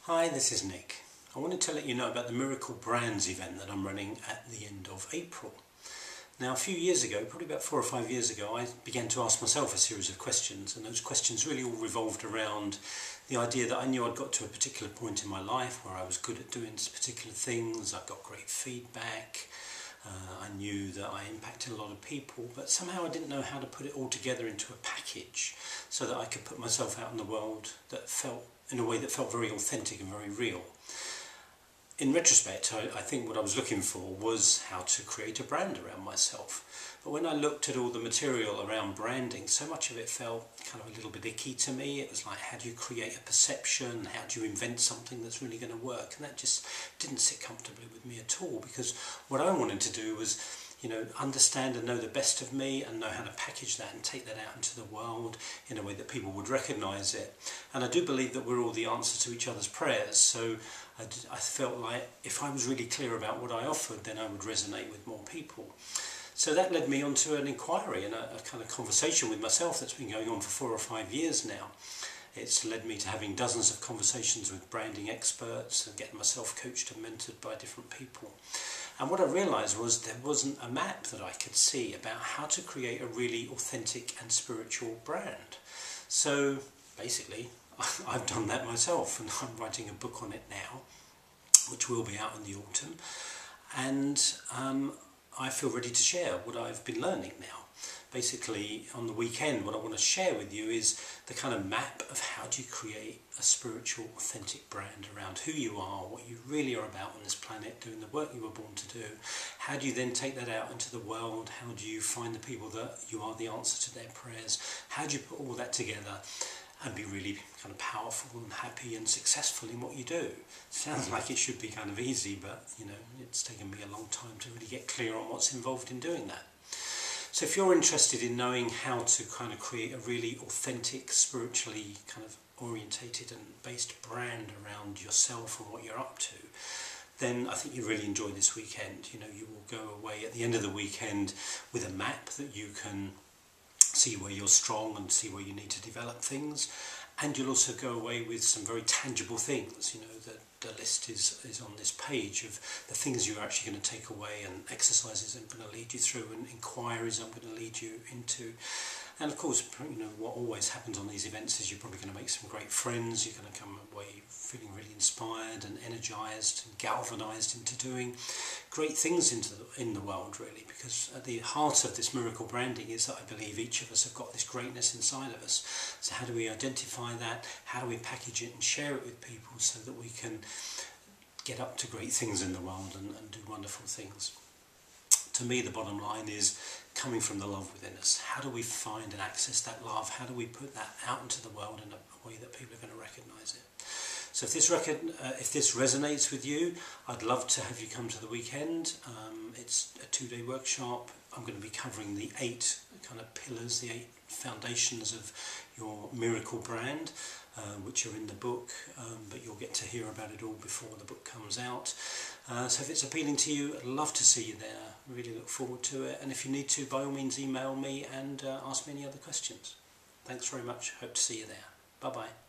Hi, this is Nick. I wanted to let you know about the Miracle Brands event that I'm running at the end of April. Now, a few years ago, probably about 4 or 5 years ago, I began to ask myself a series of questions, and those questions really all revolved around the idea that I knew I'd got to a particular point in my life where I was good at doing particular things, I got great feedback, I knew that I impacted a lot of people, but somehow I didn't know how to put it all together into a package so that I could put myself out in the world that felt in a way that felt very authentic and very real. In retrospect, I think what I was looking for was how to create a brand around myself. But when I looked at all the material around branding, so much of it felt kind of a little bit icky to me. It was like, how do you create a perception? How do you invent something that's really going to work? And that just didn't sit comfortably with me at all, because what I wanted to do was, understand and know the best of me and know how to package that and take that out into the world in a way that people would recognise it. And I do believe that we're all the answer to each other's prayers, so I felt like if I was really clear about what I offered, then I would resonate with more people. So that led me onto an inquiry and a kind of conversation with myself that's been going on for 4 or 5 years now. It's led me to having dozens of conversations with branding experts and getting myself coached and mentored by different people. And what I realised was there wasn't a map that I could see about how to create a really authentic and spiritual brand. So basically, I've done that myself, and I'm writing a book on it now, which will be out in the autumn. And I feel ready to share what I've been learning now. Basically, on the weekend, what I want to share with you is the kind of map of how do you create a spiritual, authentic brand around who you are, what you really are about on this planet, doing the work you were born to do. How do you then take that out into the world? How do you find the people that you are the answer to their prayers? How do you put all that together and be really kind of powerful and happy and successful in what you do? Sounds like it should be kind of easy, but it's taken me a long time to really get clear on what's involved in doing that. So if you're interested in knowing how to kind of create a really authentic, spiritually kind of orientated and based brand around yourself and what you're up to, then I think you really enjoy this weekend. You will go away at the end of the weekend with a map that you can see where you're strong and see where you need to develop things, and you'll also go away with some very tangible things. The list is on this page of the things you're actually going to take away, and exercises I'm going to lead you through, and inquiries I'm going to lead you into. And of course, what always happens on these events is you're probably going to make some great friends. You're going to come away feeling really inspired and energised and galvanised into doing great things in the world, really, because at the heart of this miracle branding is that I believe each of us have got this greatness inside of us. So how do we identify that? How do we package it and share it with people so that we can get up to great things in the world and do wonderful things? To me, the bottom line is coming from the love within us. How do we find and access that love? How do we put that out into the world in a way that people are going to recognise it? So if this resonates with you, I'd love to have you come to the weekend. It's a 2-day workshop. I'm going to be covering the 8 kind of pillars, the 8 foundations of your miracle brand, which are in the book, but you'll get to hear about it all before the book comes out. So if it's appealing to you, I'd love to see you there. I really look forward to it. And if you need to, by all means, email me and ask me any other questions. Thanks very much. Hope to see you there. Bye-bye.